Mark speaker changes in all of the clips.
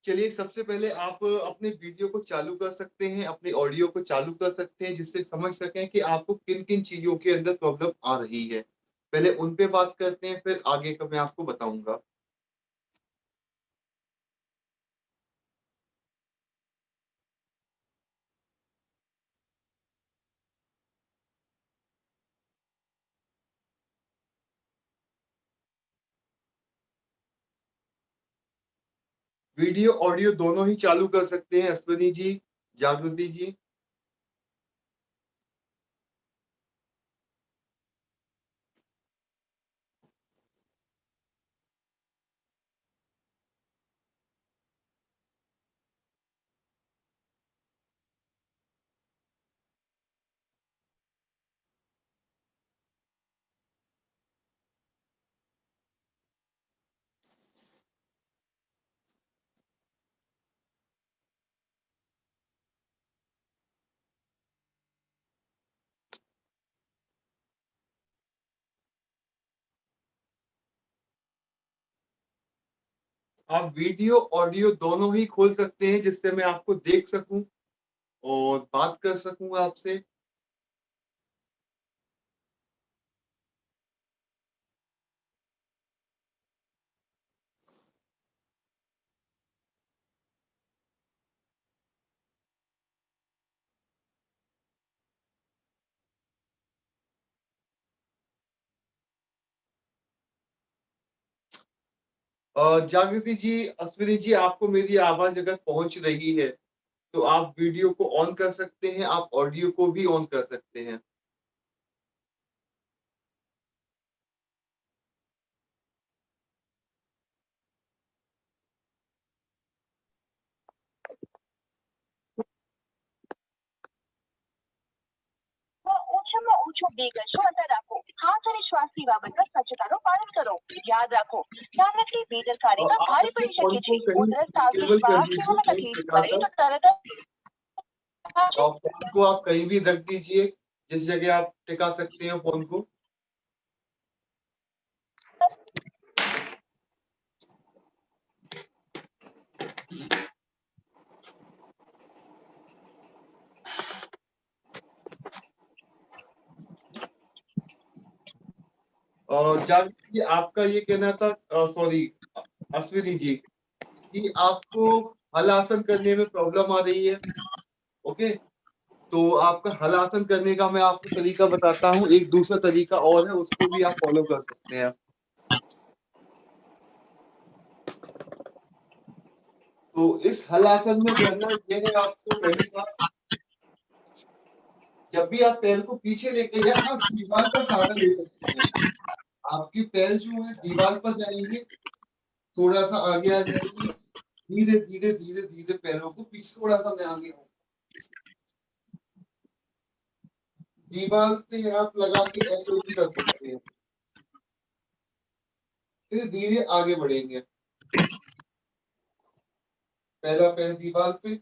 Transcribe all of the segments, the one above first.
Speaker 1: चलिए, सबसे पहले आप अपने वीडियो को चालू कर सकते हैं, अपने ऑडियो को चालू कर सकते हैं, जिससे समझ सकें कि आपको किन-किन चीज़ों के अंदर प्रॉब्लम आ रही है। पहले उन पे बात करते हैं, फिर आगे का मैं आपको बताऊँगा। वीडियो, ऑडियो दोनों ही चालू कर सकते हैं अश्विनी जी, जागृति जी। आप वीडियो, ऑडियो दोनों ही खोल सकते हैं, जिससे मैं आपको देख सकूँ और बात कर सकूँ आपसे। जागृति जी, अश्विनी जी, आपको मेरी आवाज़ अगर पहुँच रही है, तो आप वीडियो को ऑन कर सकते हैं, आप ऑडियो को भी ऑन कर सकते हैं।
Speaker 2: ઓછામાં ઓછું 2 ગજનું અંતર રાખો. હાથ અને શ્વાસની બાબતમાં સ્વચ્છતાનું પાલન કરો. યાદ રાખો, નાનકડી બેદરકારીમાં
Speaker 1: आप
Speaker 2: ભારે
Speaker 1: अपने
Speaker 2: પડી
Speaker 1: फ़ोन
Speaker 2: શકે
Speaker 1: को
Speaker 2: છે.
Speaker 1: कहीं
Speaker 2: ઉધરસ, તાવ કે
Speaker 1: डिसेबल कर
Speaker 2: શ્વાસ
Speaker 1: दीजिए,
Speaker 2: લેવામાં
Speaker 1: कहीं
Speaker 2: તકલીફ પડે
Speaker 1: टिकाकर
Speaker 2: તો તરત જ
Speaker 1: और फ़ोन को आप कहीं भी रख दीजिए, जिस जगह आप टिका सकते हो फ़ोन को। जागृति जी, आपका ये कहना था सॉरी अश्विनी जी, कि आपको हलासन करने में प्रॉब्लम आ रही है, ओके? तो आपका हलासन करने का मैं आपको तरीका बताता हूँ, एक दूसरा तरीका और है, उसको भी आप फ़ॉलो कर सकते हैं। तो इस हलासन में करना ये है आपको पहली बात, जब भी आप पैर को पीछे लेके जाएँ, आप दीवार का सहारा ले सकते हैं। आपके पैर जो है दीवार पर जाएँगे, थोड़ा-सा आगे आ जाएँगे, धीरे-धीरे, धीरे-धीरे पैरों को पीछे थोड़ा-सा मैं आगे आऊँ। दीवार से आप लगा के ऐसे भी कर सकते हैं। फिर धीरे आगे बढ़ेंगे। पहला पैर दीवार पे,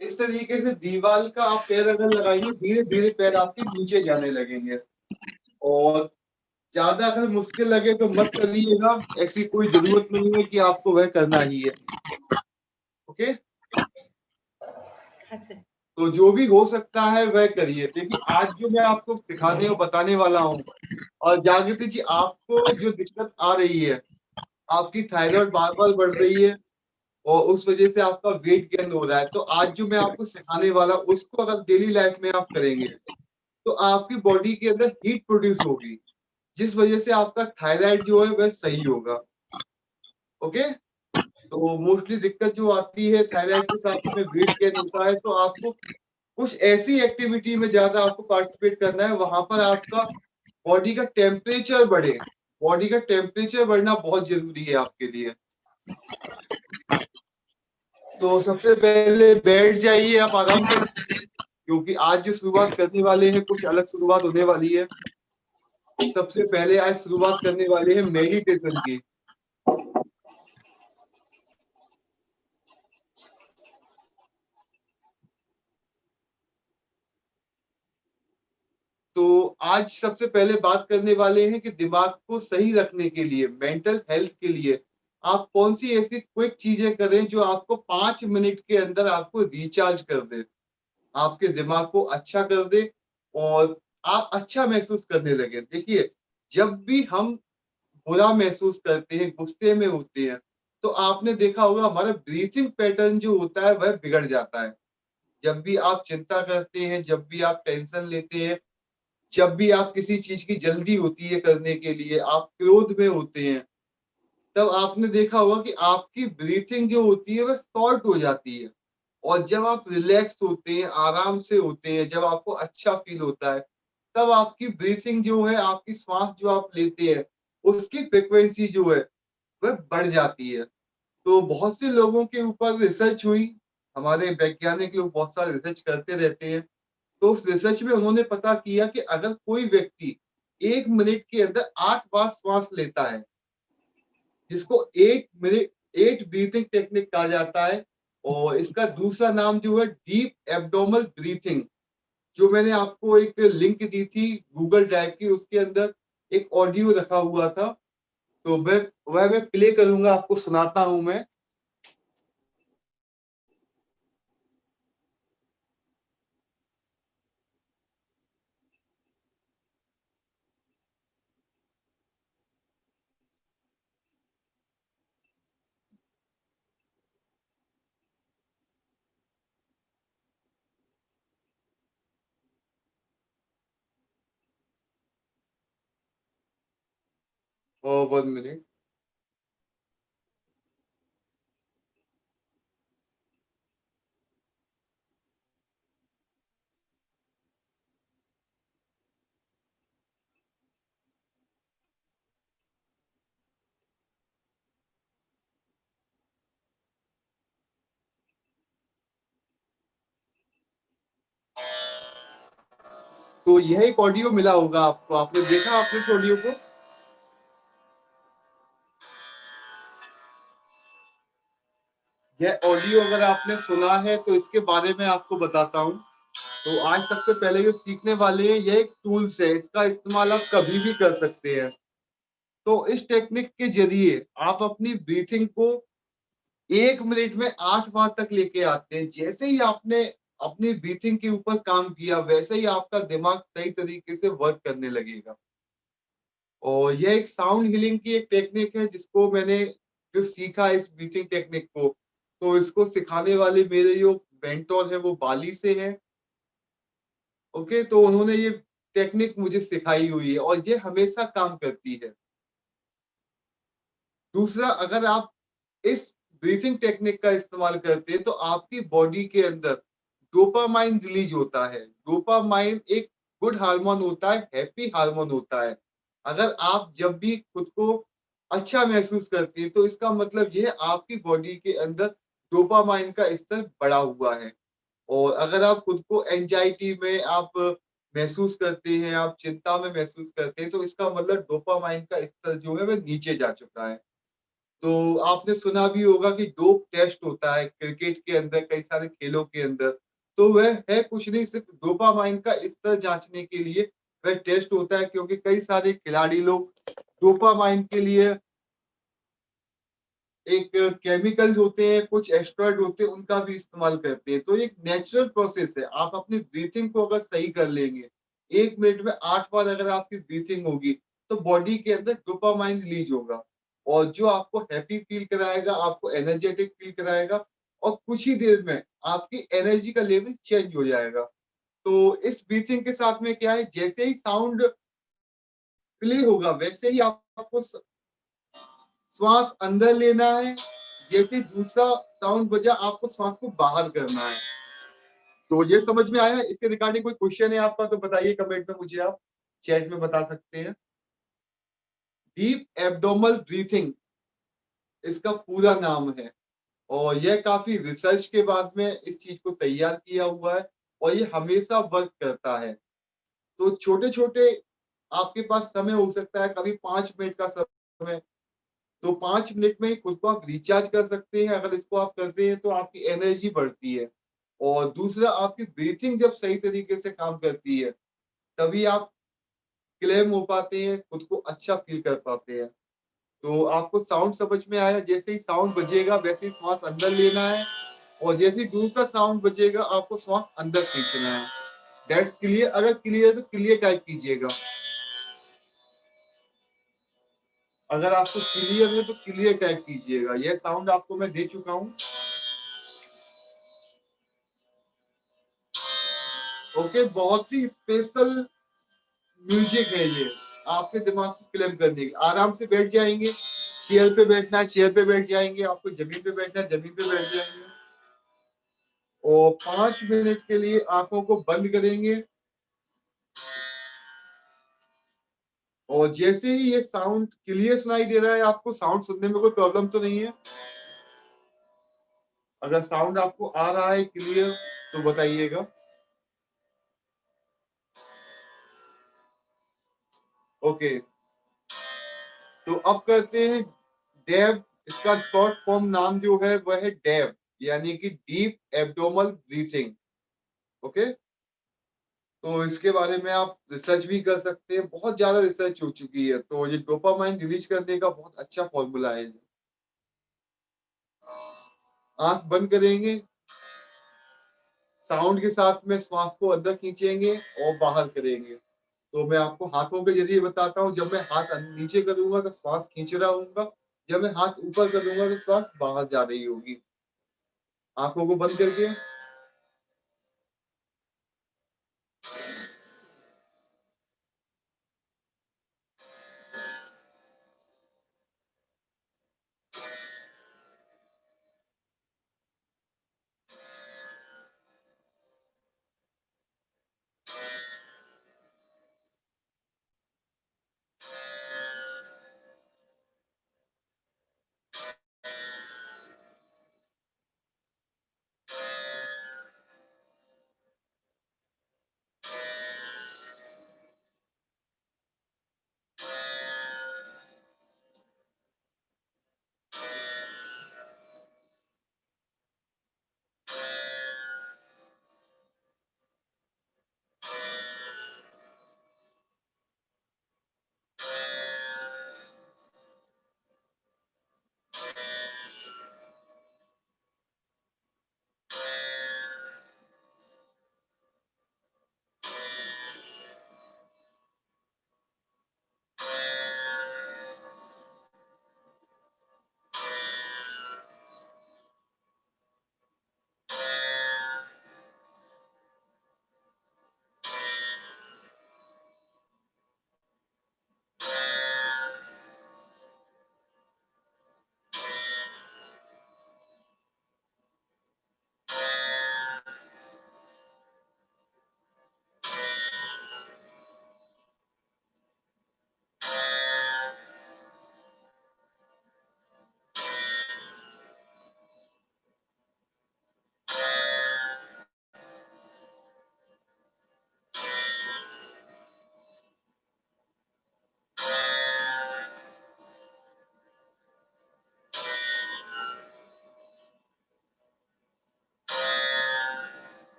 Speaker 1: इस तरीके से दीवार का आप पैर अगर लगाएँगे, धीरे-धीरे पैर आपके नीचे जाने लगेंगे और ज़्यादा अगर मुश्किल लगे तो मत करिएगा, ऐसी कोई ज़रूरत नहीं है कि आपको वह करना ही है, ओके? तो जो भी हो सकता है वह करिए। देखिए, आज जो मैं आपको सिखाने और बताने वाला हूँ और जागृति जी, आपको जो दिक्कत आ रही है, आपकी थायरॉइड बार-बार बढ़ रही है और उस वज़ह से आपका वेट गेन हो रहा है। तो आज जो मैं आपको सिखाने वाला हूँ, उसको अगर डेली लाइफ़ में आप करेंगे, तो आपकी बॉडी के अंदर हीट प्रोड्यूस होगी, जिस वज़ह से आपका थायरॉइड जो है वह सही होगा, ओके? तो मोस्टली दिक्कत जो आती है थायरॉइड के साथ में वेट गेन होता है, तो आपको कुछ ऐसी एक्टिविटी में ज़्यादा आपको पार्टिसिपेट करना है, वहाँ पर आपका बॉडी का टेम्परेचर बढ़े। बॉडी का टेम्परेचर बढ़ना बहुत ज़रूरी है आपके लिए। तो सबसे पहले बैठ जाइए आप आराम से, क्योंकि आज जो शुरुआत करने वाले हैं, कुछ अलग शुरुआत होने वाली है। सबसे पहले आज शुरुआत करने वाले हैं मेडिटेशन की। आज सबसे पहले बात करने वाले हैं कि दिमाग को सही रखने के लिए, मेंटल हेल्थ के लिए आप कौन-सी ऐसी क्विक चीज़ें करें जो आपको 5 मिनट के अंदर आपको रिचार्ज कर दे, आपके दिमाग को अच्छा कर दे और आप अच्छा महसूस करने लगें। देखिए, जब भी हम बुरा महसूस करते हैं, गुस्से में होते हैं, तो आपने देखा होगा हमारा ब्रीथिंग पैटर्न जो होता है वह बिगड़ जाता है। जब भी आप चिंता करते हैं, जब भी आप टेंशन लेते हैं, जब भी आप किसी चीज़ की जल्दी होती है करने के लिए, आप क्रोध में होते हैं, तब आपने देखा होगा कि आपकी ब्रीथिंग जो होती है वह शॉर्ट हो जाती है। और जब आप रिलैक्स होते हैं, आराम से होते हैं, जब आपको अच्छा फ़ील होता है, तब आपकी ब्रीथिंग जो है, आपकी श्वास जो आप लेते हैं, उसकी फ्रीक्वेंसी जो है, वह बढ़ जाती है। तो बहुत से लोगों के ऊपर रिसर्च हुई, हमारे वैज्ञानिक लोग बहुत सारे रिसर्च करते रहते हैं। तो उस रिसर्च में उन्होंने पता किया कि अगर कोई व्यक्ति 1 मिनट के अंदर 8 बार श्वास लेता है, जिसको 8 ब्रीथिंग टेक्निक कहा जाता है और इसका दूसरा नाम जो है डीप एब्डोमिनल ब्रीथिंग, जो मैंने आपको एक लिंक दी थी गूगल ड्राइव की, उसके अंदर एक ऑडियो रखा हुआ था, तो वह मैं प्ले करूँगा, आपको सुनाता हूँ मैं। और 1 मिनट। तो यह एक ऑडियो मिला होगा आपको, आपने देखा आपने इस ऑडियो को? यह ऑडियो अगर आपने सुना है तो इसके बारे में आपको बताता हूँ। तो आज सबसे पहले जो सीखने वाले हैं, यह एक टूल्स है, इसका इस्तेमाल आप कभी भी कर सकते हैं। तो इस टेक्निक के ज़रिए आप अपनी ब्रीथिंग को 1 मिनट में 8 बार तक लेके आते हैं। जैसे ही आपने अपनी ब्रीथिंग के ऊपर काम किया, वैसे ही आपका दिमाग सही तरीके से वर्क करने लगेगा। और ये एक साउंड हीलिंग की एक टेक्निक है, जिसको मैंने जो सीखा इस ब्रीथिंग टेक्निक को, तो इसको सिखाने वाले मेरे जो मेंटर हैं वो बाली से हैं। ओके, तो उन्होंने ये टेक्निक मुझे सिखाई हुई है और ये हमेशा काम करती है। दूसरा, अगर आप इस ब्रीथिंग टेक्निक का इस्तेमाल करते हैं तो आपकी बॉडी के अंदर डोपामाइन रिलीज होता है। डोपामाइन एक गुड हार्मोन होता है, हैप्पी हार्मोन होता है। अगर आप जब भी खुद को अच्छा महसूस करती हैं तो इसका मतलब ये है आपकी बॉडी के अंदर डोपामाइन का स्तर बढ़ा हुआ है। और अगर आप खुद को एंग्जायटी में आप महसूस करते हैं, आप चिंता में महसूस करते हैं, तो इसका मतलब डोपामाइन का स्तर जो है वह नीचे जा चुका है। तो आपने सुना भी होगा कि डोप टेस्ट होता है क्रिकेट के अंदर, कई सारे खेलों के अंदर। तो वह है कुछ नहीं, सिर्फ डोपामाइन का स्तर जाँचने के लिए वह टेस्ट होता है, क्योंकि कई सारे खिलाड़ी लोग डोपामाइन के लिए एक केमिकल्स होते हैं, कुछ एस्टेरॉइड होते हैं, उनका भी इस्तेमाल करते हैं। तो ये एक नेचुरल प्रोसेस है। आप अपनी ब्रीथिंग को अगर सही कर लेंगे, 1 मिनट में 8 बार अगर आपकी ब्रीथिंग होगी, तो बॉडी के अंदर डोपामाइन रिलीज़ होगा और जो आपको हैप्पी फ़ील कराएगा, आपको एनर्जेटिक फ़ील कराएगा और कुछ ही देर में आपकी एनर्जी का लेवल चेंज हो जाएगा। तो इस ब्रीथिंग के साथ में क्या है, जैसे ही साउंड प्ले होगा, वैसे ही आपको श्वास अंदर लेना है, जैसे दूसरा साउंड बजा आपको श्वास को बाहर करना है। तो ये समझ में आया? इसके रिगार्डिंग कोई क्वेश्चन है आपका तो बताइए कमेंट में मुझे, आप चैट में बता सकते हैं। डीप एब्डोमिनल ब्रीथिंग इसका पूरा नाम है और यह काफ़ी रिसर्च के बाद में इस चीज़ को तैयार किया हुआ है और ये हमेशा वर्क करता है। तो छोटे-छोटे आपके पास समय हो सकता है, कभी 5 मिनट का समय, तो 5 मिनट में ही खुद को आप रिचार्ज कर सकते हैं। अगर इसको आप करते हैं तो आपकी एनर्जी बढ़ती है और दूसरा, आपकी ब्रीथिंग जब सही तरीके से काम करती है, तभी आप क्लेम हो पाते हैं, खुद को अच्छा फ़ील कर पाते हैं। तो आपको साउंड समझ में आया, जैसे ही साउंड बजेगा वैसे ही श्वास अंदर लेना है और जैसे ही दूसरा साउंड बजेगा आपको श्वास अंदर खींचना है। That's clear? अगर क्लियर है तो क्लियर टाइप कीजिएगा। अगर आपको क्लियर है तो क्लियर टाइप कीजिएगा। यह साउंड आपको मैं दे चुका हूँ। ओके, बहुत ही स्पेशल म्यूजिक है ये, आपके दिमाग को क्लेम करने की। आराम से बैठ जाएंगे, चेयर पे बैठना है चेयर पे बैठ जाएंगे, आपको जमीन पे बैठना है जमीन पे बैठ जाएंगे और 5 मिनट के लिए आंखों को बंद करेंगे और जैसे ही ये साउंड क्लियर सुनाई दे रहा है, आपको साउंड सुनने में कोई प्रॉब्लम तो नहीं है? अगर साउंड आपको आ रहा है क्लियर तो बताइएगा। ओके, तो अब करते हैं डेव। इसका शॉर्ट फॉर्म नाम जो है वह है डेव, यानी कि डीप एब्डोमल ब्रीथिंग। ओके, तो इसके बारे में आप रिसर्च भी कर सकते हैं, बहुत ज्यादा रिसर्च हो चुकी है। तो ये डोपामाइन रिलीज करने का बहुत अच्छा फॉर्मूला है। आंख बंद करेंगे, साउंड के साथ में श्वास को अंदर खींचेंगे और बाहर करेंगे। तो मैं आपको हाथों के जरिए बताता हूँ। जब मैं हाथ नीचे करूंगा तो श्वास खींच रहा हूँ, जब मैं हाथ ऊपर करूंगा तो श्वास बाहर जा रही होगी। आंखों को बंद करके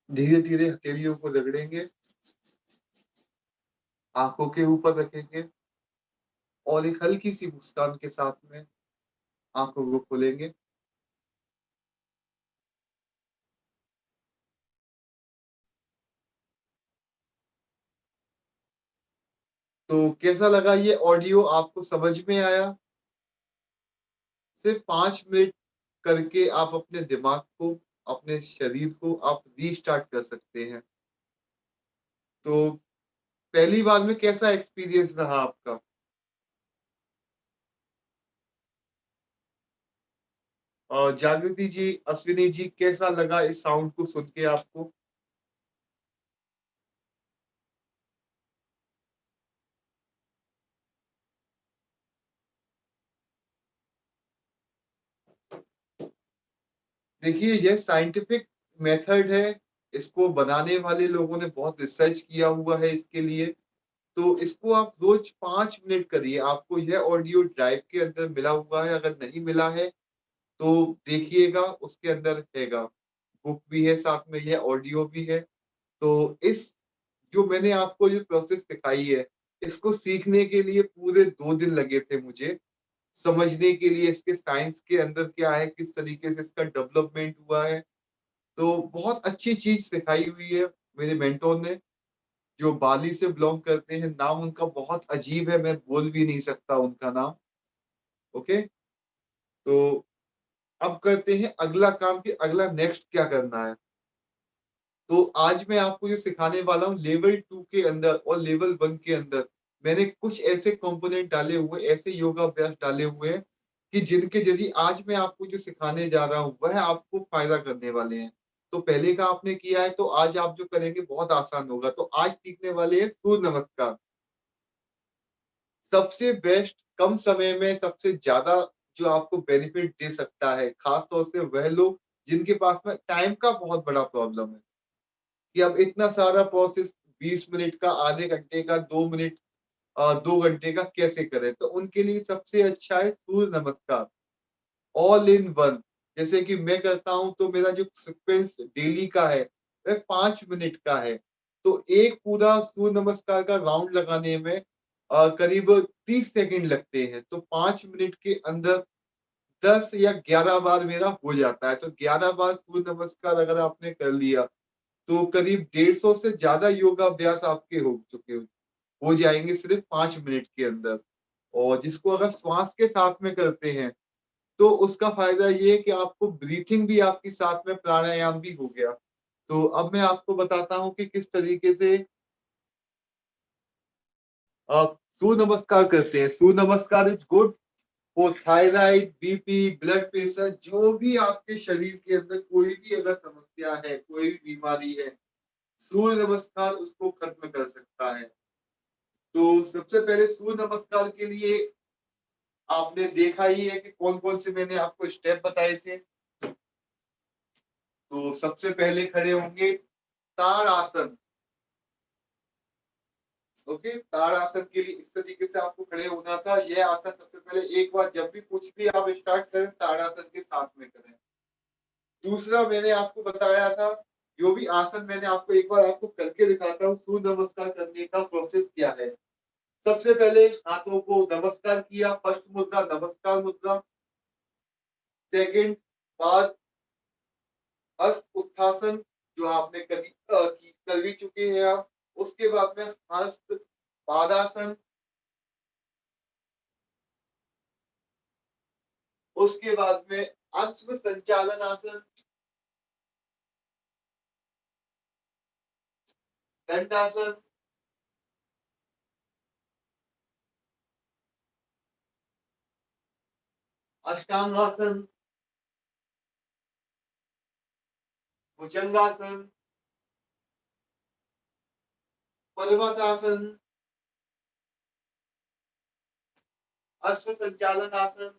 Speaker 1: धीरे धीरे हथेलियों को रगड़ेंगे, आंखों के ऊपर रखेंगे और एक हल्की सी मुस्कान के साथ में आंखों को खोलेंगे। तो कैसा लगा ये ऑडियो, आपको समझ में आया? सिर्फ 5 मिनट करके आप अपने दिमाग को, अपने शरीर को आप रीस्टार्ट कर सकते हैं। तो पहली बार में कैसा एक्सपीरियंस रहा आपका? जागृति जी, अश्विनी जी, कैसा लगा इस साउंड को सुन के आपको? देखिए, ये साइंटिफिक मेथड है। इसको बनाने वाले लोगों ने बहुत रिसर्च किया हुआ है इसके लिए। तो इसको आप रोज 5 मिनट करिए। आपको यह ऑडियो ड्राइव के अंदर मिला हुआ है, अगर नहीं मिला है तो देखिएगा, उसके अंदर रहेगा। बुक भी है साथ में, यह ऑडियो भी है। तो इस जो मैंने आपको ये प्रोसेस सिखाई है, इसको सीखने के लिए पूरे 2 दिन लगे थे मुझे, समझने के लिए इसके साइंस के अंदर क्या है, किस तरीके से इसका डेवलपमेंट हुआ है। तो बहुत अच्छी चीज सिखाई हुई है मेरे मेंटोर ने, जो बाली से बिलोंग करते हैं। नाम उनका बहुत अजीब है, मैं बोल भी नहीं सकता उनका नाम। ओके, तो अब करते हैं अगला काम कि अगला नेक्स्ट क्या करना है। तो आज मैं आपको जो सिखाने वाला हूँ, लेवल 2 के अंदर और लेवल 1 के अंदर मैंने कुछ ऐसे कंपोनेंट डाले हुए, ऐसे योगाभ्यास डाले हुए हैं कि जिनके जरिए आज मैं आपको जो सिखाने जा रहा हूँ वह आपको फायदा करने वाले हैं। तो पहले का आपने किया है, तो आज आप जो करेंगे बहुत आसान होगा। तो आज सीखने वाले हैं सूर्य नमस्कार। सबसे बेस्ट, कम समय में सबसे ज्यादा जो आपको बेनिफिट दे सकता है, खास तौर से वह लोग जिनके पास में टाइम का बहुत बड़ा प्रॉब्लम है कि अब इतना सारा प्रोसेस 20 मिनट का, आधे घंटे का, 2 मिनट, 2 घंटे का कैसे करें। तो उनके लिए सबसे अच्छा है सूर्य नमस्कार, ऑल इन वन। जैसे कि मैं करता हूं तो मेरा जो सीक्वेंस डेली का है वह 5 मिनट का है। तो एक पूरा सूर्य नमस्कार का राउंड लगाने में करीब 30 सेकंड लगते हैं। तो 5 मिनट के अंदर 10 या 11 बार मेरा हो जाता है। तो 11 बार सूर्य नमस्कार अगर आपने कर लिया तो करीब 150 से ज्यादा योगाभ्यास आपके हो चुके हो जाएंगे सिर्फ 5 मिनट के अंदर। और जिसको अगर श्वास के साथ में करते हैं तो उसका फायदा ये है कि आपको ब्रीथिंग भी आपकी साथ में, प्राणायाम भी हो गया। तो अब मैं आपको बताता हूँ कि किस तरीके से आप सूर्य नमस्कार करते हैं। सूर्य नमस्कार is good for thyroid, BP, blood pressure, जो भी आपके शरीर के अंदर कोई भी अगर समस्या है, कोई भी बीमारी है, सूर्य नमस्कार उसको खत्म कर सकता है। तो सबसे पहले सूर्य नमस्कार के लिए आपने देखा ही है कि कौन कौन से मैंने आपको स्टेप बताए थे। तो सबसे पहले खड़े होंगे ताड़ आसन। ओके, ताड़ आसन के लिए इस तरीके से आपको खड़े होना था। यह आसन सबसे पहले एक बार जब भी कुछ भी आप स्टार्ट करें ताड़ आसन के साथ में करें। दूसरा मैंने आपको बताया था, जो भी आसन मैंने आपको एक बार आपको करके दिखाता हूँ, सूर्य नमस्कार करने का प्रोसेस क्या है। सबसे पहले हाथों को नमस्कार किया, फर्स्ट मुद्रा नमस्कार मुद्रा। सेकंड बार हस्त उत्थासन, जो आपने कर भी चुके हैं आप। उसके बाद में हस्त पादासन। उसके बाद में अश्व संचालन आसन, दंडासन, अष्टांगासन, भुजंगासन, पर्वतासन, अश्व संचालन आसन,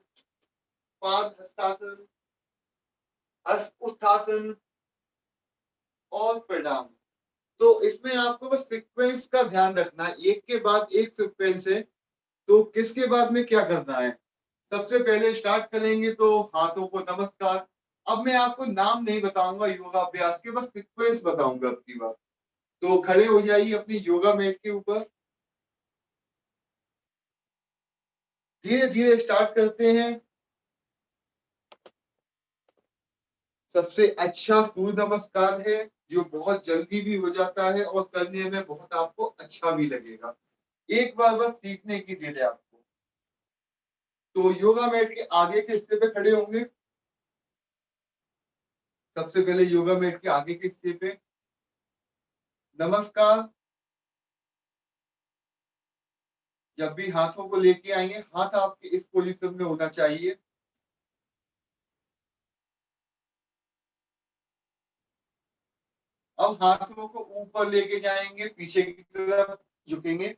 Speaker 1: पाद हस्तासन, हस्त उत्थासन और प्रणाम। तो इसमें आपको बस सीक्वेंस का ध्यान रखना है, एक के बाद एक सीक्वेंस है। तो किसके बाद में क्या करना है। सबसे पहले स्टार्ट करेंगे तो हाथों को नमस्कार, अब मैं आपको नाम नहीं बताऊंगा योगाभ्यास के, बस सीक्वेंस बताऊंगा आपकी बात। तो खड़े हो जाइए अपनी योगा मैट के ऊपर, धीरे धीरे स्टार्ट करते हैं। सबसे अच्छा सूर्य नमस्कार है, जो बहुत जल्दी भी हो जाता है और करने में बहुत आपको अच्छा भी लगेगा। एक बार बस सीखने की देर है आपको। तो योगा मैट के आगे के हिस्से पे खड़े होंगे। सबसे पहले योगा मैट के आगे के हिस्से पे नमस्कार। जब भी हाथों को लेके आएंगे, हाथ आपके इस पोजीशन में होना चाहिए। अब हाथों को ऊपर लेके जाएंगे, पीछे की तरफ झुकेंगे।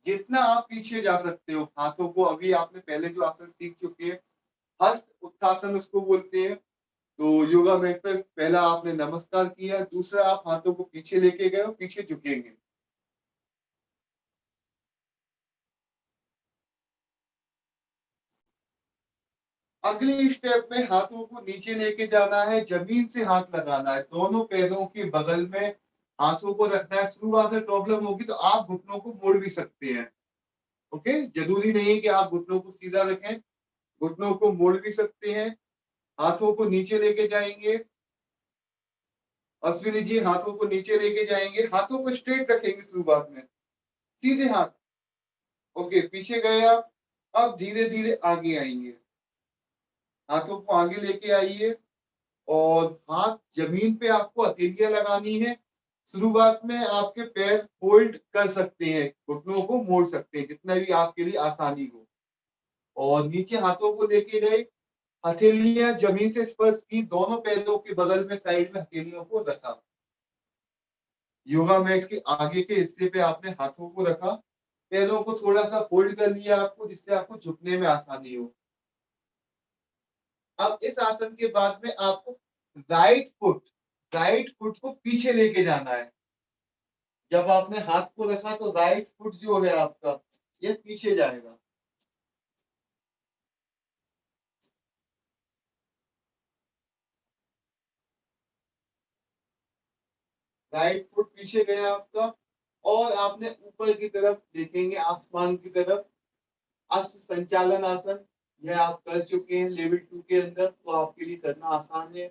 Speaker 1: जितना आप पीछे जा सकते हो हाथों को, अभी आपने पहले जो आसन सीख चुके हैं, हस्त उत्थासन उसको बोलते हैं। तो योगा मैट पे पहला आपने नमस्कार किया, दूसरा आप हाथों को पीछे लेके गए और पीछे झुकेंगे। अगली स्टेप में हाथों को नीचे लेके जाना है, जमीन से हाथ लगाना है, दोनों पैरों के बगल में हाथों को रखना है। शुरुआत में प्रॉब्लम होगी तो आप घुटनों को मोड़ भी सकते हैं। ओके, जरूरी नहीं है कि आप घुटनों को सीधा रखें, घुटनों को मोड़ भी सकते हैं। हाथों को नीचे लेके जाएंगे। अश्विनी जी हाथों को नीचे लेके जाएंगे, हाथों को स्ट्रेट रखेंगे शुरुआत में, सीधे हाथ। ओके, पीछे गए आप। अब धीरे धीरे आगे आएंगे, हाथों को आगे लेके आइए और हाथ जमीन पे आपको हथेलियां लगानी है। शुरुआत में आपके पैर फोल्ड कर सकते हैं, घुटनों को मोड़ सकते हैं, जितना भी आपके लिए आसानी हो। और नीचे हाथों को लेके गए, हथेलियां जमीन से स्पर्श की, दोनों पैरों के बगल में साइड में हथेलियों को रखा। योगा मैट के आगे के हिस्से पे आपने हाथों को रखा, पैरों को थोड़ा सा फोल्ड कर लिया आपको, जिससे आपको झुकने में आसानी हो। अब इस आसन के बाद में आपको राइट फुट को पीछे लेके जाना है। जब आपने हाथ को रखा तो राइट फुट जो है आपका, ये पीछे जाएगा। राइट फुट पीछे गया आपका, और आपने ऊपर की तरफ देखेंगे, आसमान की तरफ। अश्व संचालन आसन, यह आप कर चुके हैं लेवल 2 के अंदर, तो आपके लिए करना आसान है।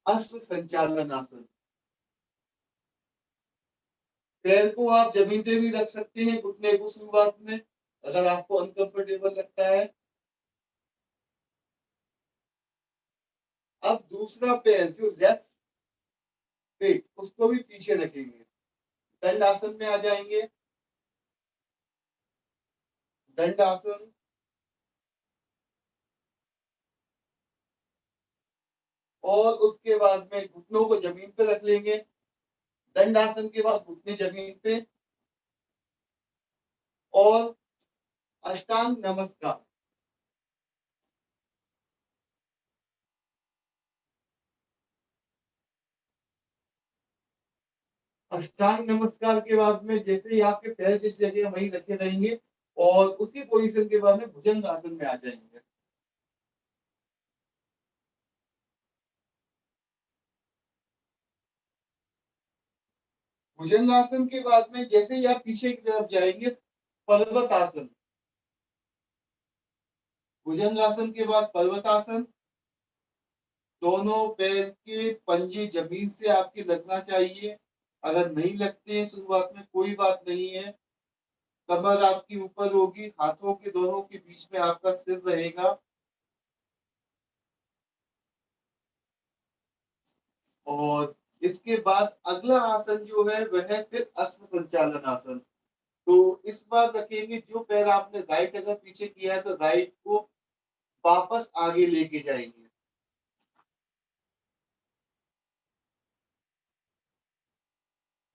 Speaker 1: अश्व संचालन आसन, पैर को आप जमीन पे भी रख सकते हैं, घुटने को शुरुआत में, अगर आपको अनकंफर्टेबल लगता है। अब दूसरा पैर जो लेफ्ट पेट, उसको भी पीछे रखेंगे, दंड आसन में आ जाएंगे। दंड आसन, और उसके बाद में घुटनों को जमीन पे रख लेंगे। दंड आसन के बाद घुटने जमीन पे, और अष्टांग नमस्कार। अष्टांग नमस्कार के बाद में जैसे ही आपके पैर जिस जगह वहीं रखे रहेंगे, और उसी पोजीशन के बाद में भुजंग आसन में आ जाएंगे। भुजंग आसन के बाद में जैसे ही आप पीछे की तरफ जाएंगे, पर्वत आसन। भुजंग आसन के बाद पर्वत आसन, दोनों पैर के पंजे जमीन से आपके लगना चाहिए। अगर नहीं लगते हैं शुरुआत में, कोई बात नहीं है। कमर आपकी ऊपर होगी, हाथों के दोनों के बीच में आपका सिर रहेगा। और इसके बाद अगला आसन जो है वह है फिर अश्व संचालन आसन। तो इस बार रखेंगे, जो पैर आपने राइट अगर पीछे किया है तो राइट को वापस आगे लेके जाएंगे।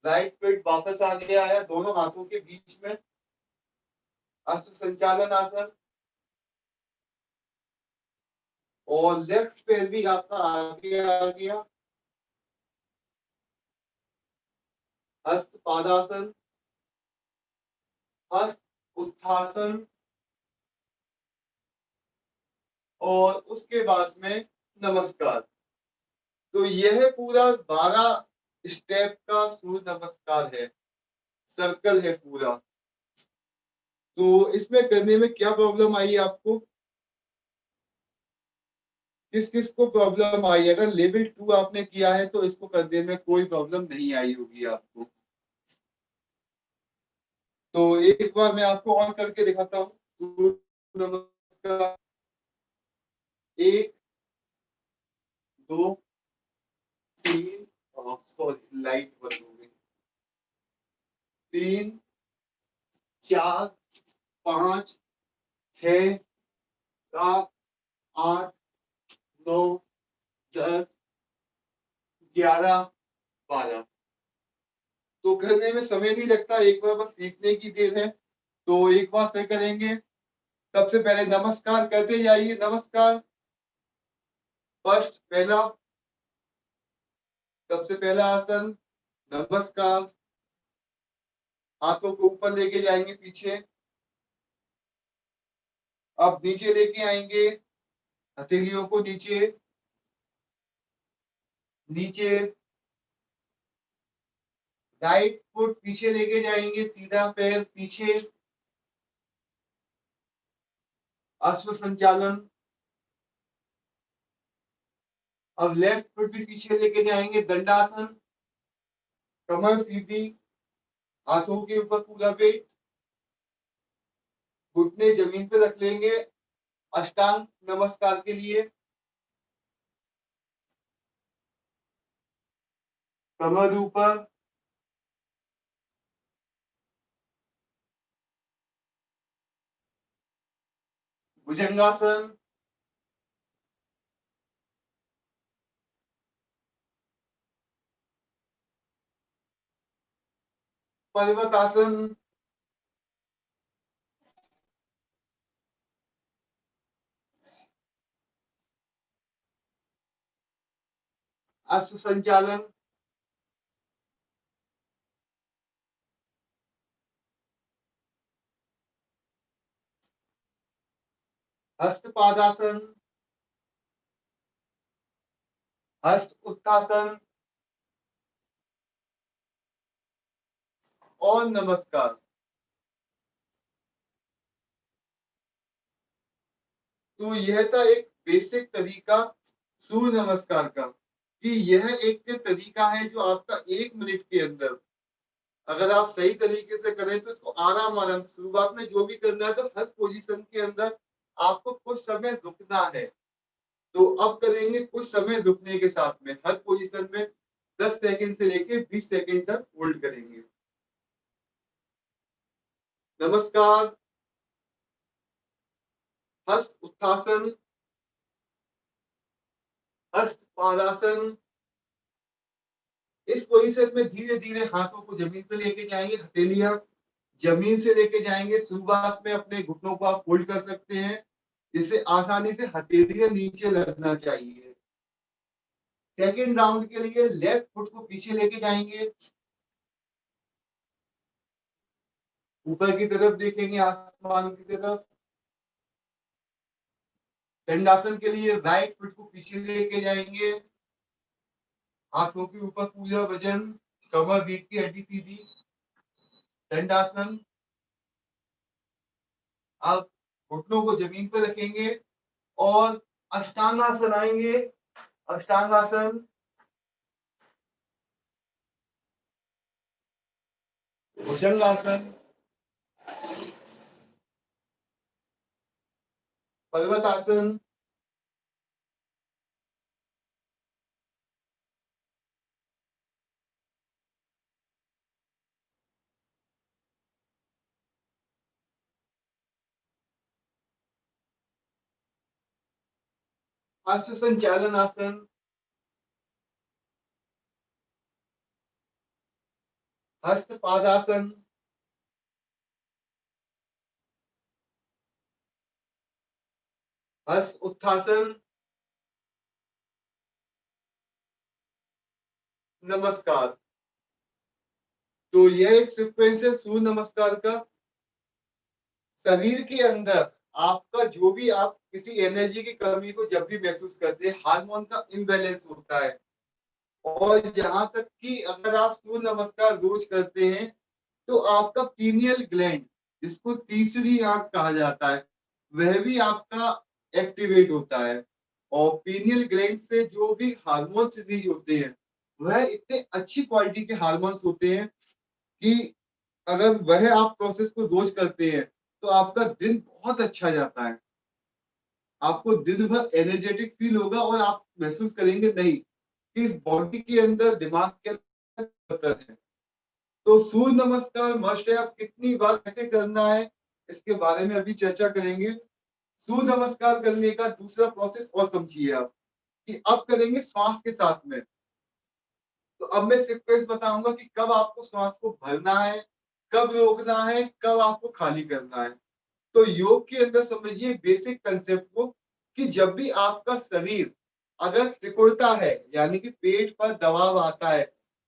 Speaker 1: राइट पेट वापस आगे आया, दोनों हाथों के बीच में, अश्व संचालन आसन। और लेफ्ट पैर भी आपका आगे आ गया, हस्त पादासन, हस्त उत्थासन, और उसके बाद में नमस्कार। तो यह पूरा 12 स्टेप का सूर्य नमस्कार है, सर्कल है पूरा। तो इसमें करने में क्या प्रॉब्लम आई आपको? किस किस को प्रॉब्लम आई? अगर लेवल 2 आपने किया है तो इसको करने में कोई प्रॉब्लम नहीं आई होगी आपको। तो एक बार मैं आपको और करके दिखाता हूँ। सूर्य नमस्कार, 1 2 3, सॉरी लाइट बंद हो गई, 3 4 5 6 7 8 9 10 11 12। तो करने में समय नहीं लगता, एक बार बस सीखने की देर है। तो एक बार फिर करेंगे। सबसे पहले नमस्कार करते जाइए। नमस्कार, फर्स्ट, पहला, सबसे पहला आसन नमस्कार। हाथों को ऊपर लेके जाएंगे पीछे। अब नीचे लेके आएंगे, हथेलियों को नीचे नीचे। राइट फुट पीछे लेके जाएंगे, सीधा पैर पीछे, अश्व संचालन। अब लेफ्ट फुट भी पीछे लेके जाएंगे, दंडासन। कमर सीधी, हाथों के ऊपर पूरा वेट, घुटने जमीन पे रख लेंगे अष्टांग नमस्कार के लिए। कमर ऊपर, भुजंगासन। पर्वतासन। अश्व संचालन। हस्तपादासन। हस्त उत्थासन और नमस्कार। तो यह था एक बेसिक तरीका सूर्य नमस्कार का, कि यह एक तरीका है जो आपका 1 मिनट के अंदर, अगर आप सही तरीके से करें तो इसको आराम आराम शुरुआत में जो भी करना है, तो हर पोजीशन के अंदर आपको कुछ समय रुकना है। तो अब करेंगे कुछ समय रुकने के साथ में, हर पोजीशन में 10 सेकंड से लेके 20 सेकंड तक होल्ड करेंगे। नमस्कार, हस्त उत्थासन, हस्त पादासन। इस पोजीशन में धीरे धीरे हाथों को जमीन पे लेके जाएंगे, हथेलियां जमीन से लेके जाएंगे। शुरुआत में अपने घुटनों को आप होल्ड कर सकते हैं, जिससे आसानी से हथेलियां नीचे लगना चाहिए। सेकेंड राउंड के लिए लेफ्ट फुट को पीछे लेके जाएंगे, ऊपर की तरफ देखेंगे, आसमान की तरफ। दंडासन के लिए राइट फुट को पीछे लेके जाएंगे, हाथों के ऊपर पूरा वजन, कमर रीढ़ की हड्डी सीधी। दंडासन। आप घुटनों को जमीन पर रखेंगे और अष्टांगासन आएंगे। अष्टांगासन, भुजंगासन, पर्वतासन, अश्व संचालन आसन, हस्त पादासन, हस्त उत्थासन, नमस्कार। तो यह एक सीक्वेंस है सूर्य नमस्कार का। शरीर के अंदर आपका जो भी आप किसी एनर्जी की कमी को जब भी महसूस करते हैं, हार्मोन का इम्बैलेंस होता है। और जहां तक कि अगर आप सूर्य नमस्कार रोज करते हैं तो आपका पीनियल ग्लैंड, जिसको तीसरी आंख कहा जाता है, वह भी आपका एक्टिवेट होता है। और पीनियल ग्लैंड से जो भी हार्मोन्स रिलीज होते हैं वह इतने अच्छी क्वालिटी के हार्मोन्स होते हैं कि अगर वह आप प्रोसेस को रोज करते हैं तो आपका दिन बहुत अच्छा जाता है। आपको दिन भर एनर्जेटिक फील होगा और आप महसूस करेंगे नहीं कि इस बॉडी के अंदर, दिमाग के अंदर है। तो सूर्य नमस्कार मस्ट है। आप कितनी बार कैसे करना है इसके बारे में अभी चर्चा करेंगे। सूर्य नमस्कार करने का दूसरा प्रोसेस और समझिए आप कि अब करेंगे श्वास के साथ में। तो अब मैं सीक्वेंस बताऊंगा कि कब आपको श्वास को भरना है, कब रोकना है, कब आपको खाली करना है। तो योग के अंदर समझिए बेसिक कंसेप्ट को कि जब भी आपका शरीर अगर सिकुड़ता है, यानी कि पेट पर दबाव आता है,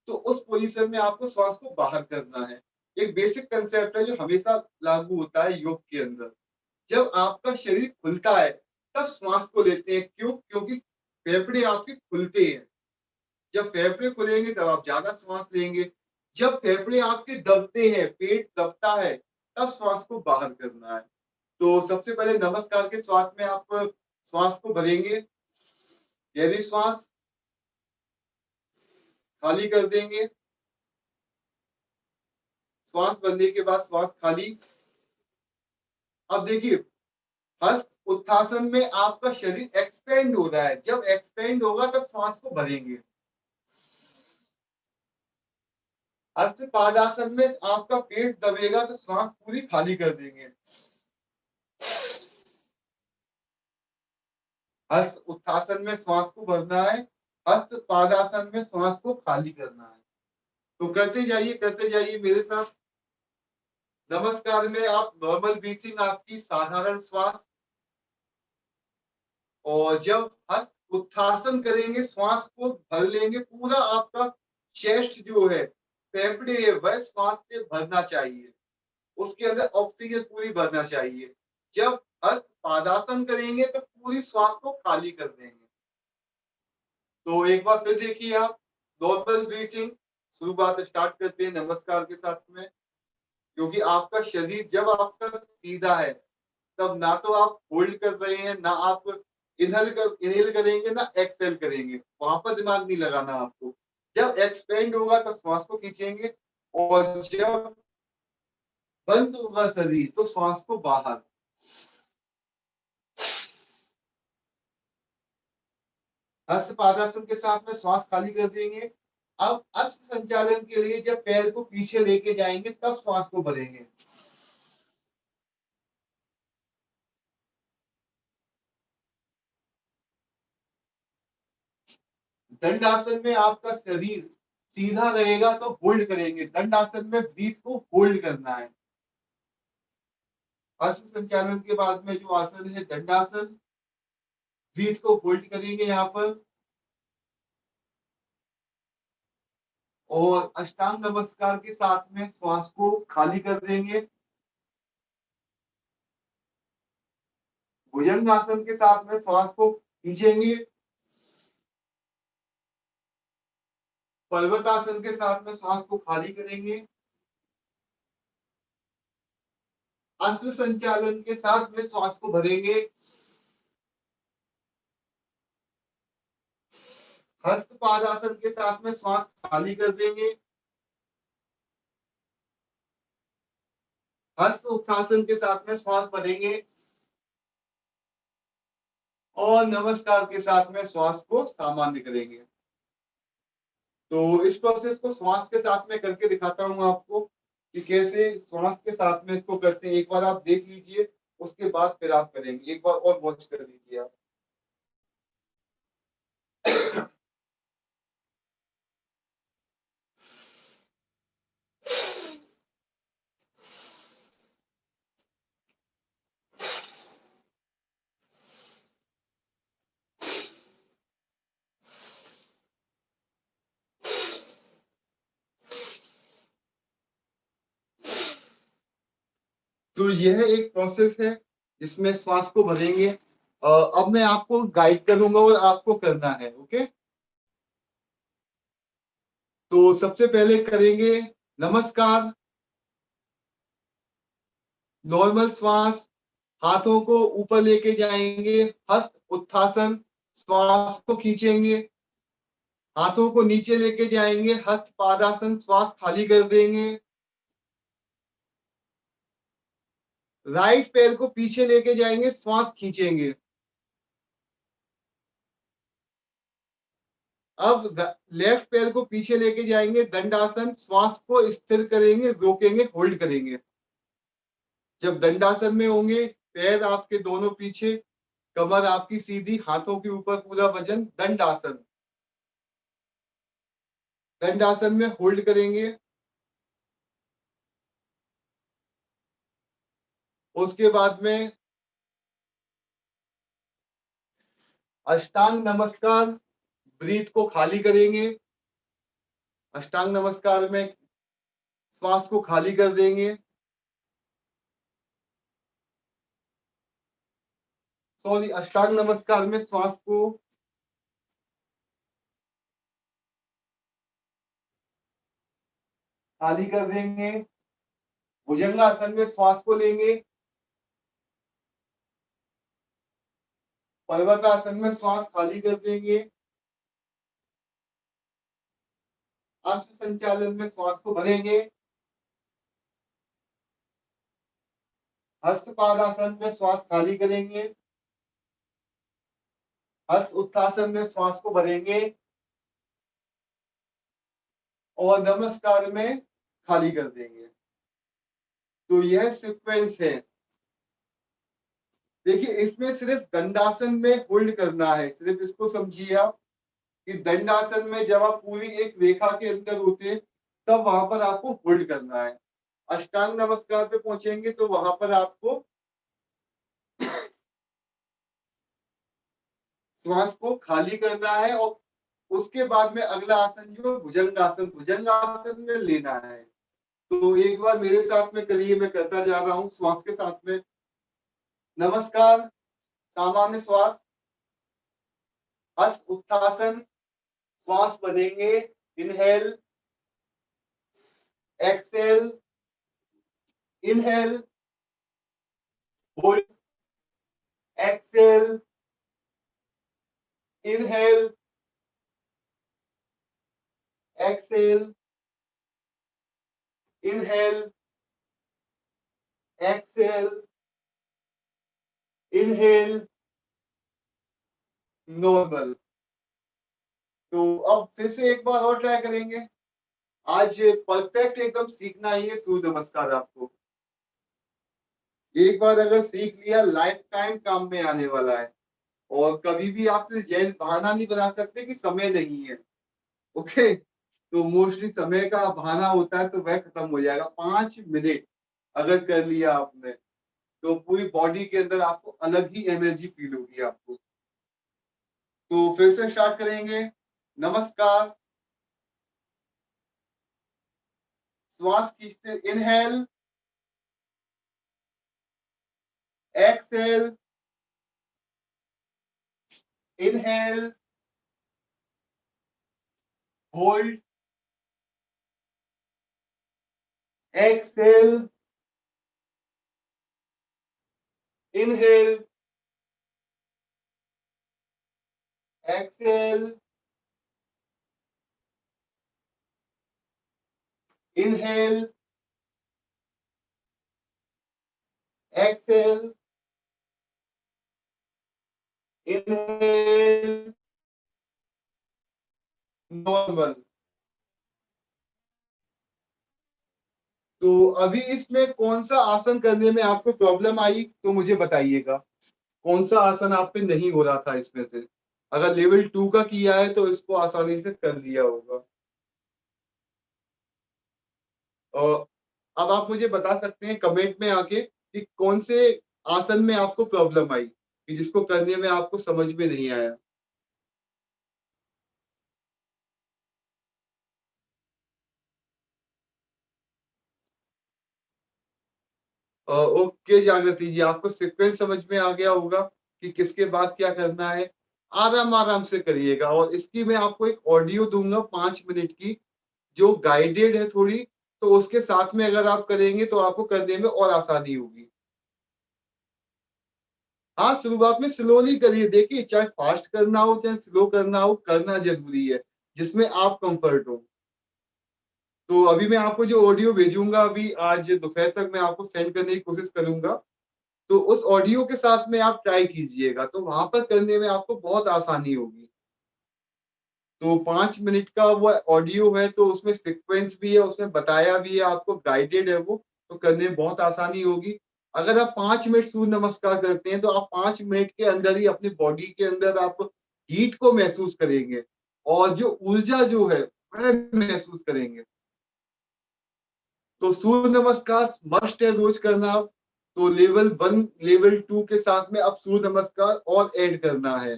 Speaker 1: तो उस पोजीशन में आपको श्वास को बाहर करना है। एक बेसिक कंसेप्ट है जो हमेशा लागू होता है योग के अंदर। जब आपका शरीर खुलता है तब श्वास को लेते हैं। क्यों? क्योंकि फेफड़े आपके खुलते हैं। जब फेफड़े खुलेंगे तब आप ज्यादा श्वास लेंगे। जब फेफड़े आपके दबते हैं, पेट दबता है, तब श्वास को बाहर करना है। तो सबसे पहले नमस्कार के श्वास में आप श्वास को भरेंगे, गहरी श्वास, खाली कर देंगे। श्वास भरने के बाद श्वास खाली। अब देखिए, हस्त उत्थासन में आपका शरीर एक्सपेंड हो रहा है। जब एक्सपेंड होगा तब श्वास को भरेंगे। हस्त पादासन में आपका पेट दबेगा तो श्वास पूरी खाली कर देंगे। हस्त उत्थासन में श्वास को भरना है, हस्त पादासन में श्वास को खाली करना है। तो करते जाइए मेरे साथ। नमस्कार में आप नॉर्मल ब्रीथिंग, आपकी साधारण श्वास। और जब हस्त उत्थासन करेंगे, श्वास को भर लेंगे, पूरा आपका चेस्ट जो है, फेफड़े है, वह श्वास से भरना चाहिए। उसके अंदर ऑक्सीजन पूरी भरना चाहिए। जब हस्त पादासन करेंगे तो पूरी श्वास को खाली कर देंगे। तो एक बार फिर देखिए आप, नॉर्मल ब्रीथिंग शुरुआत स्टार्ट करते हैं नमस्कार के साथ में। क्योंकि आपका शरीर जब आपका सीधा है तब ना तो आप होल्ड कर रहे हैं, ना आप इनहेल करेंगे, ना एक्सहेल करेंगे। वहां पर दिमाग नहीं लगाना आपको। जब एक्सपेंड होगा तो श्वास को खींचेंगे, और जब बंद होगा शरीर तो श्वास को बाहर। हस्त पादासन के साथ में श्वास खाली कर देंगे। अब अश्व संचालन के लिए जब पैर को पीछे लेके जाएंगे तब श्वास को भरेंगे। दंडासन में आपका शरीर सीधा रहेगा तो होल्ड करेंगे। दंडासन में ब्रीथ को होल्ड करना है। अश्व संचालन के बाद में जो आसन है दंडासन, ब्रीथ को होल्ड करेंगे यहाँ पर। और अष्टांग नमस्कार के साथ में श्वास को खाली कर देंगे। भुजंग आसन के साथ में श्वास को खींचेंगे। पर्वतासन के साथ में श्वास को खाली करेंगे। अश्व संचालन के साथ में श्वास को भरेंगे। हस्त पादासन के साथ में श्वास खाली कर देंगे। हस्त उत्थासन के साथ में श्वास भरेंगे। और नमस्कार के साथ में श्वास को सामान्य करेंगे। तो इस प्रोसेस को श्वास के साथ में करके दिखाता हूं आपको कि कैसे श्वास के साथ में इसको करते हैं। एक बार आप देख लीजिए, उसके बाद फिर आप करेंगे। एक बार और वॉच कर लीजिए आप। तो यह एक प्रोसेस है जिसमें श्वास को भरेंगे। अब मैं आपको गाइड करूंगा और आपको करना है। ओके, तो सबसे पहले करेंगे नमस्कार, नॉर्मल श्वास, हाथों को ऊपर लेके जाएंगे, हस्त उत्थासन, श्वास को खींचेंगे, हाथों को नीचे लेके जाएंगे, हस्त पादासन, श्वास खाली कर देंगे, राइट पैर को पीछे लेके जाएंगे, श्वास खींचेंगे। अब लेफ्ट पैर को पीछे लेके जाएंगे, दंडासन, श्वास को स्थिर करेंगे, रोकेंगे, होल्ड करेंगे। जब दंडासन में होंगे, पैर आपके दोनों पीछे, कमर आपकी सीधी, हाथों के ऊपर पूरा वजन, दंडासन। दंडासन में होल्ड करेंगे। उसके बाद में अष्टांग नमस्कार, ब्रीथ को खाली करेंगे। अष्टांग नमस्कार में श्वास को खाली कर देंगे। सॉरी, अष्टांग नमस्कार में श्वास को खाली कर देंगे। भुजंगासन में श्वास को लेंगे। पर्वतासन में श्वास खाली कर देंगे। अश्व संचालन में श्वास को भरेंगे। हस्तपादासन में श्वास खाली करेंगे। हस्त उत्थासन में श्वास को भरेंगे और नमस्कार में खाली कर देंगे। तो यह सीक्वेंस है। देखिए, इसमें सिर्फ दंडासन में होल्ड करना है, सिर्फ इसको समझिए आप कि दंडासन में जब आप पूरी एक रेखा के अंदर होते हैं, तब वहां पर आपको होल्ड करना है। अष्टांग नमस्कार पे पहुंचेंगे तो वहां पर आपको श्वास को खाली करना है और उसके बाद में अगला आसन जो भुजंगासन, भुजंगासन में लेना है। तो एक बार मेरे साथ में करिए, मैं करता जा रहा हूँ श्वास के साथ में। नमस्कार, सामान्य श्वास, हस्त उत्थासन, श्वास भरेंगे, inhale, exhale, inhale, hold, exhale, inhale, exhale, inhale, exhale, inhale, normal. तो अब फिर से एक बार और ट्राई करेंगे। आज परफेक्ट एकदम सीखना ही है सूर्य नमस्कार आपको। एक बार अगर सीख लिया, लाइफ टाइम काम में आने वाला है। और कभी भी आपसे जैन बहाना नहीं बना सकते कि समय नहीं है। ओके, तो मोस्टली समय का बहाना होता है तो वह खत्म हो जाएगा। 5 मिनट अगर कर लिया आपने, तो पूरी बॉडी के अंदर आपको अलग ही एनर्जी फील होगी आपको। तो फिर से स्टार्ट करेंगे। नमस्कार, श्वास खींचते, inhale, exhale, inhale, hold, exhale, inhale, exhale, inhale, exhale, inhale, normal. तो अभी इसमें कौन सा आसन करने में आपको प्रॉब्लम आई तो मुझे बताइएगा। कौन सा आसन आप पे नहीं हो रहा था इसमें से? अगर लेवल 2 का किया है तो इसको आसानी से कर लिया होगा। और अब आप मुझे बता सकते हैं कमेंट में आके कि कौन से आसन में आपको प्रॉब्लम आई, कि जिसको करने में आपको समझ में नहीं आया। ओके जागृति जी, आपको सीक्वेंस समझ में आ गया होगा। कि किसके बाद क्या करना है, आराम आराम से करिएगा। और इसकी मैं आपको एक ऑडियो दूंगा 5 मिनट की, जो गाइडेड है थोड़ी, तो उसके साथ में अगर आप करेंगे तो आपको करने में और आसानी होगी। हाँ, शुरुआत में स्लोली करिए। देखिए, चाहे फास्ट करना हो चाहे स्लो करना हो, करना जरूरी है जिसमें आप कंफर्ट हो। तो अभी मैं आपको जो ऑडियो भेजूंगा, अभी आज दोपहर तक मैं आपको सेंड करने की कोशिश करूंगा। तो उस ऑडियो के साथ में आप ट्राई कीजिएगा, तो वहां पर करने में आपको बहुत आसानी होगी। तो 5 मिनट का वो ऑडियो है, तो उसमें सीक्वेंस भी है, उसमें बताया भी है आपको, गाइडेड है वो, तो करने में बहुत आसानी होगी। अगर आप 5 मिनट सूर्य नमस्कार करते हैं, तो आप 5 मिनट के अंदर ही अपनी बॉडी के अंदर आप हीट को महसूस करेंगे, और जो ऊर्जा जो है वह महसूस करेंगे। तो सूर्य नमस्कार मस्ट है रोज करना। तो लेवल 1 लेवल 2 के साथ में अब सूर्य नमस्कार और ऐड करना है।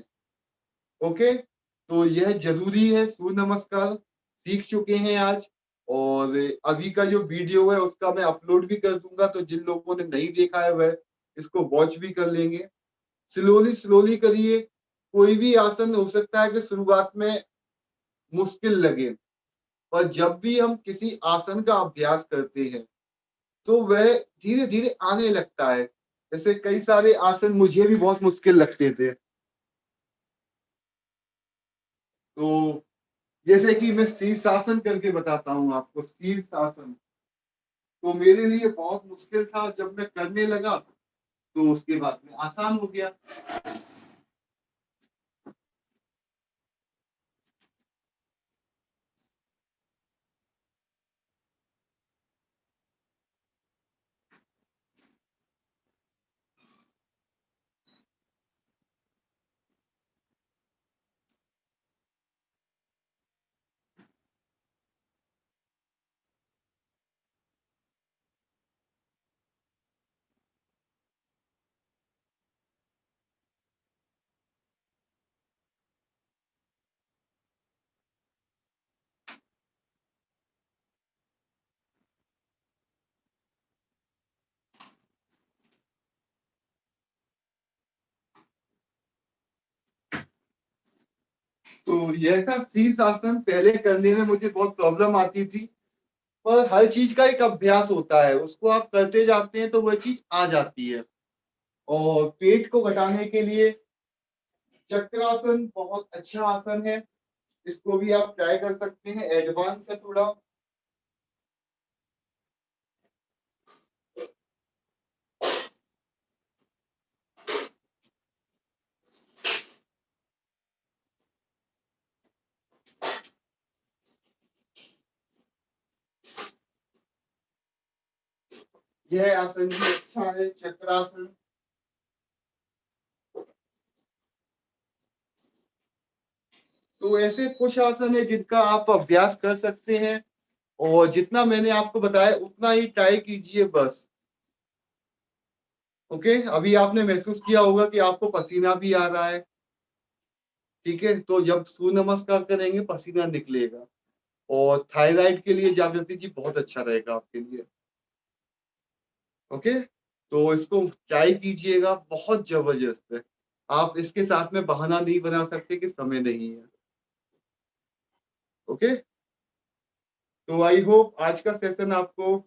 Speaker 1: ओके, तो यह जरूरी है। सूर्य नमस्कार सीख चुके हैं आज, और अभी का जो वीडियो है उसका मैं अपलोड भी कर दूंगा, तो जिन लोगों ने नहीं देखा है वह इसको वॉच भी कर लेंगे। स्लोली स्लोली करिए। कोई भी आसन हो सकता है कि शुरुआत में मुश्किल लगे, पर जब भी हम किसी आसन का अभ्यास करते हैं तो वह धीरे धीरे आने लगता है। जैसे कई सारे आसन मुझे भी बहुत मुश्किल लगते थे। तो जैसे कि मैं शीर्षासन करके बताता हूँ आपको। शीर्षासन तो मेरे लिए बहुत मुश्किल था, जब मैं करने लगा तो उसके बाद में आसान हो गया। तो यह था शीर्षासन। पहले करने में मुझे बहुत प्रॉब्लम आती थी, पर हर चीज का एक अभ्यास होता है, उसको आप करते जाते हैं तो वह चीज आ जाती है। और पेट को घटाने के लिए चक्रासन बहुत अच्छा आसन है, इसको भी आप ट्राई कर सकते हैं। एडवांस है थोड़ा। यह आसन भी अच्छा है, चक्रासन। तो ऐसे कुछ आसन है जिनका आप अभ्यास कर सकते हैं, और जितना मैंने आपको बताया उतना ही ट्राई कीजिए बस। ओके, अभी आपने महसूस किया होगा कि आपको पसीना भी आ रहा है। ठीक है, तो जब सूर्य नमस्कार करेंगे पसीना निकलेगा, और थायराइड के लिए जागृति जी बहुत अच्छा रहेगा आपके लिए। ओके, तो इसको ट्राई कीजिएगा, बहुत जबरदस्त है। आप इसके साथ में बहाना नहीं बना सकते कि समय नहीं है। ओके, तो आई होप आज का सेशन आपको,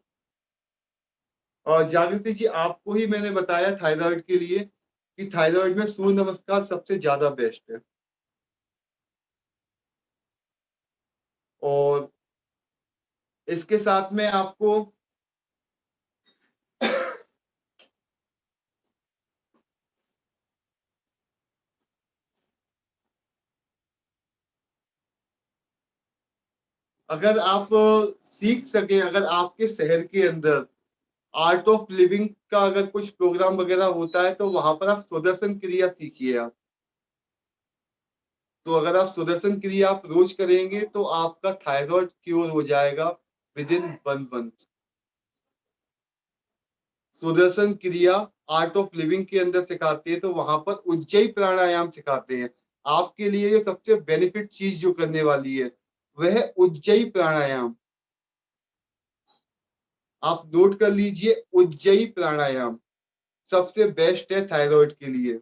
Speaker 1: जागृति जी आपको ही मैंने बताया थायराइड के लिए कि थायराइड में सूर्य नमस्कार सबसे ज्यादा बेस्ट है। और इसके साथ में आपको अगर आप सीख सके, अगर आपके शहर के अंदर आर्ट ऑफ लिविंग का अगर कुछ प्रोग्राम वगैरह होता है, तो वहां पर आप सुदर्शन क्रिया सीखिए आप। तो अगर आप सुदर्शन क्रिया आप रोज करेंगे तो आपका थायराइड क्योर हो जाएगा विद इन 1 मंथ। सुदर्शन क्रिया आर्ट ऑफ लिविंग के अंदर सिखाते हैं, तो वहां पर उज्जयी प्राणायाम सिखाते हैं। आपके लिए ये सबसे बेनिफिट चीज जो करने वाली है वह है उज्जयी प्राणायाम। आप नोट कर लीजिए, उज्जयी प्राणायाम सबसे बेस्ट है थायराइड के लिए।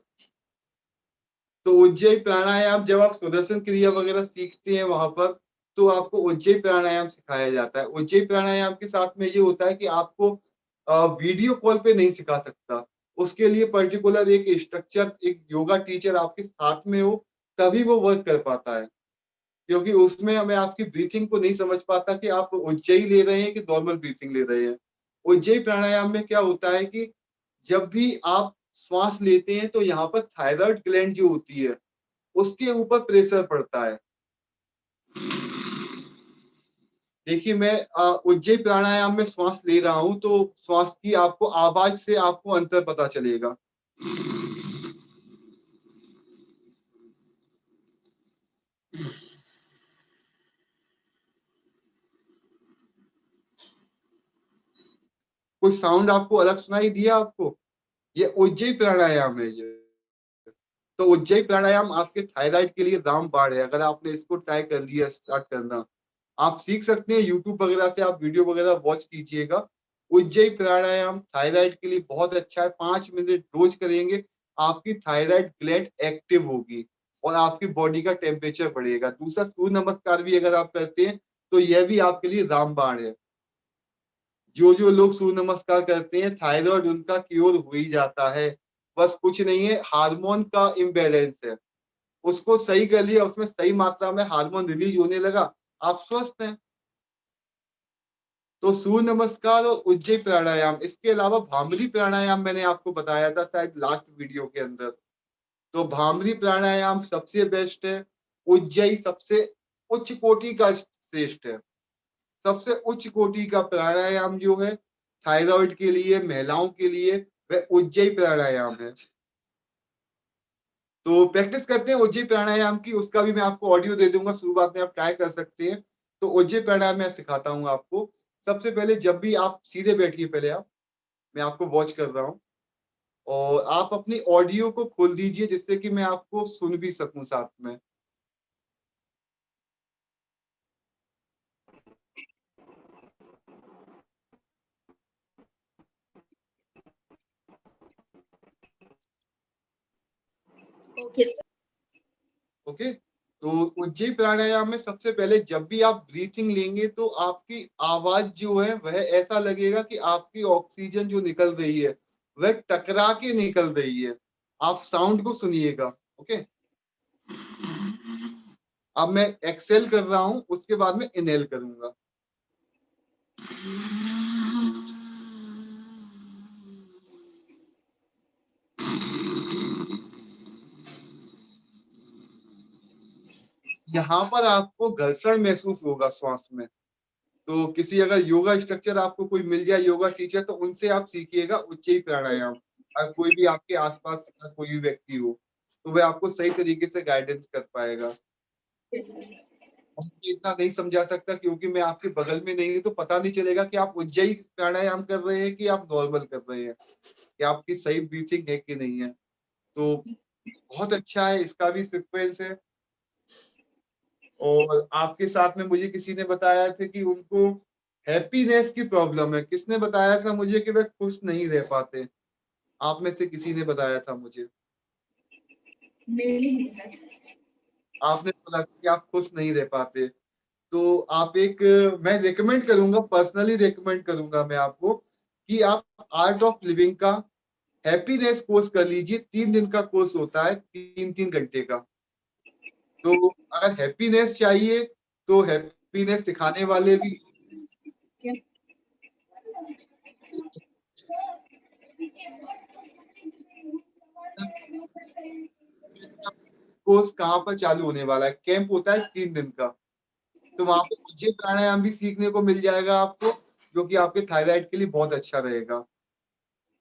Speaker 1: तो उज्जयी प्राणायाम जब आप सुदर्शन क्रिया वगैरह सीखते हैं वहां पर, तो आपको उज्जयी प्राणायाम सिखाया जाता है। उज्जयी प्राणायाम के साथ में ये होता है कि आपको वीडियो कॉल पे नहीं सिखा सकता। उसके लिए पर्टिकुलर एक स्ट्रक्चर, एक योगा टीचर आपके साथ में हो, तभी वो वर्क कर पाता है। क्योंकि उसमें मैं आपकी ब्रीथिंग को नहीं समझ पाता कि आप उज्जयी ले रहे हैं कि नॉर्मल ब्रीथिंग ले रहे हैं। उज्जयी प्राणायाम में क्या होता है कि जब भी आप श्वास लेते हैं तो यहाँ पर थायराइड ग्लैंड जो होती है उसके ऊपर प्रेशर पड़ता है। देखिए मैं उज्जयी प्राणायाम में श्वास ले रहा हूं तो श्वास की आपको आवाज से आपको अंतर पता चलेगा। कोई साउंड आपको अलग सुनाई दिया आपको? ये उज्जयी प्राणायाम है ये। तो उज्जयी प्राणायाम आपके थायराइड के लिए रामबाण है। अगर आपने इसको ट्राई कर लिया, स्टार्ट करना, आप सीख सकते हैं यूट्यूब वगैरह से, आप वीडियो वगैरह वॉच कीजिएगा। उज्जयी प्राणायाम थायराइड के लिए बहुत अच्छा है। 5 मिनट रोज करेंगे, आपकी थायराइड ग्लैंड एक्टिव होगी और आपकी बॉडी का टेम्परेचर बढ़ेगा। दूसरा, सूर्य नमस्कार भी अगर आप करते हैं तो यह भी आपके लिए रामबाण है। जो जो लोग सूर्य नमस्कार करते हैं थायराइड उनका क्योर हो ही जाता है। बस कुछ नहीं है, हार्मोन का इम्बैलेंस है, उसको सही कर लिया, उसमें सही मात्रा में हार्मोन रिलीज होने लगा, आप स्वस्थ हैं। तो सूर्य नमस्कार और उज्जयी प्राणायाम, इसके अलावा भामरी प्राणायाम मैंने आपको बताया था शायद लास्ट वीडियो के अंदर। तो भामरी प्राणायाम सबसे बेस्ट है। उज्जयी सबसे उच्च कोटि का श्रेष्ठ है। सबसे उच्च कोटि का प्राणायाम जो है थायराइड के लिए, महिलाओं के लिए, वह उज्जयी प्राणायाम है। तो प्रैक्टिस करते हैं उज्जयी प्राणायाम की, उसका भी मैं आपको ऑडियो दे दूंगा, शुरुआत में आप ट्राई कर सकते हैं। तो उज्जयी प्राणायाम मैं सिखाता हूँ आपको। सबसे पहले जब भी आप सीधे बैठिए, पहले आप, मैं आपको वॉच कर रहा हूँ, और आप अपनी ऑडियो को खोल दीजिए जिससे कि मैं आपको सुन भी सकूं साथ में।
Speaker 3: Okay sir.
Speaker 1: ओके। तो उज्जयी प्राणायाम में सबसे पहले जब भी आप ब्रीथिंग लेंगे तो आपकी आवाज जो है वह ऐसा लगेगा कि आपकी ऑक्सीजन जो निकल रही है वह टकरा के निकल रही है। आप साउंड को सुनिएगा। ओके। अब मैं एक्सेल कर रहा हूं, उसके बाद में इनहेल करूंगा। यहाँ पर आपको घर्षण महसूस होगा श्वास में। तो किसी अगर योगा स्ट्रक्चर आपको कोई मिल जाए, योगा टीचर, तो उनसे आप सीखिएगा उज्जयी प्राणायाम। अगर कोई भी आपके आसपास का कोई भी व्यक्ति हो तो वह आपको सही तरीके से गाइडेंस कर पाएगा।
Speaker 3: Yes sir.
Speaker 1: मुझे इतना नहीं समझा सकता क्योंकि मैं आपके बगल में नहीं हूं, तो पता नहीं चलेगा कि आप उज्जयी प्राणायाम कर रहे हैं कि आप नॉर्मल कर रहे हैं, कि आपकी सही ब्रीथिंग है कि नहीं है। तो बहुत अच्छा है, इसका भी सीक्वेंस है। और आपके साथ में मुझे किसी ने बताया था कि उनको हैप्पीनेस की प्रॉब्लम है। किसने बताया था मुझे कि वे खुश नहीं रह पाते? आप में से किसी ने बताया था मुझे।
Speaker 3: मैंने ही बोला था।
Speaker 1: आपने बोला कि आप खुश नहीं रह पाते। तो आप एक, मैं रेकमेंड करूंगा, पर्सनली रेकमेंड करूंगा मैं आपको कि आप आर्ट ऑफ लिविंग का हैप्पीनेस कोर्स कर लीजिए। 3 दिन का कोर्स होता है, 3-3 घंटे का। तो अगर हैप्पीनेस चाहिए तो हैप्पीनेस सिखाने वाले भी
Speaker 3: क्या?
Speaker 1: कोर्स कहाँ पर चालू होने वाला है। कैंप होता है 3 दिन का। तो वहां पे उज्जयी प्राणायाम भी सीखने को मिल जाएगा आपको, जो कि आपके थायराइड के लिए बहुत अच्छा रहेगा।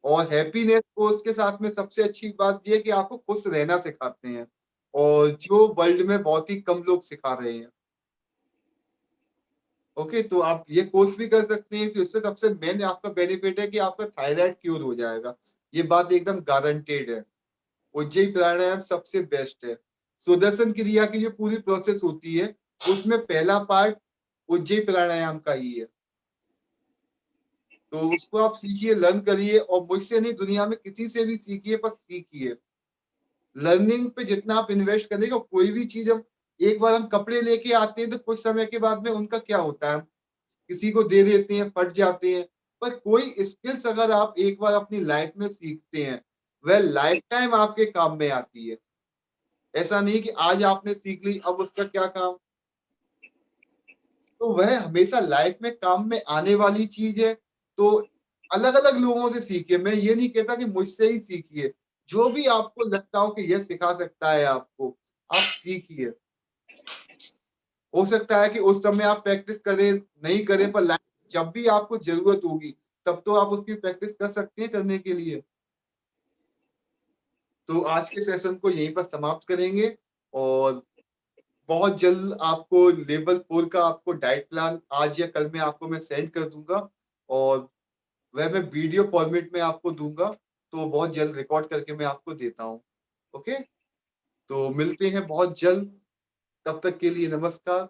Speaker 1: और हैप्पीनेस कोर्स के साथ में सबसे अच्छी बात ये है कि आपको खुश रहना सिखाते हैं, और जो वर्ल्ड में बहुत ही कम लोग सिखा रहे हैं। ओके। तो आप ये कोर्स भी कर सकते हैं। तो इससे सबसे मेन आपका बेनिफिट है कि आपका थायराइड क्योर हो जाएगा। ये बात एकदम गारंटेड है। उज्जयी प्राणायाम सबसे बेस्ट है। सुदर्शन क्रिया की जो पूरी प्रोसेस होती है उसमें पहला पार्ट उज्जयी प्राणायाम का ही है। तो उसको आप सीखिए, लर्न करिए, और मुझसे नहीं, दुनिया में किसी से भी सीखिए, पर सीखिए। लर्निंग पे जितना आप इन्वेस्ट करेंगे, कोई भी चीज हम एक बार हम कपड़े लेके आते हैं तो कुछ समय के बाद में उनका क्या होता है, किसी को दे देते हैं, फट जाते हैं। पर कोई स्किल्स अगर आप एक बार अपनी लाइफ में सीखते हैं, वह लाइफ टाइम आपके काम में आती है। ऐसा नहीं कि आज आपने सीख ली, अब उसका क्या काम। तो वह हमेशा लाइफ में काम में आने वाली चीज है। तो अलग अलग लोगों से सीखिए, मैं ये नहीं कहता कि मुझसे ही सीखिए। जो भी आपको लगता हो कि यह सिखा सकता है आपको, आप सीखिए। हो सकता है कि उस समय आप प्रैक्टिस करें, नहीं करें, पर लाइफ जब भी आपको जरूरत होगी तब तो आप उसकी प्रैक्टिस कर सकते हैं करने के लिए। तो आज के सेशन को यहीं पर समाप्त करेंगे, और बहुत जल्द आपको लेवल 4 का आपको डाइट प्लान आज या कल में आपको मैं सेंड कर दूंगा, और वह मैं वीडियो फॉर्मेट में आपको दूंगा। तो बहुत जल्द रिकॉर्ड करके मैं आपको देता हूँ। ओके, तो मिलते हैं बहुत जल्द। तब तक के लिए नमस्कार।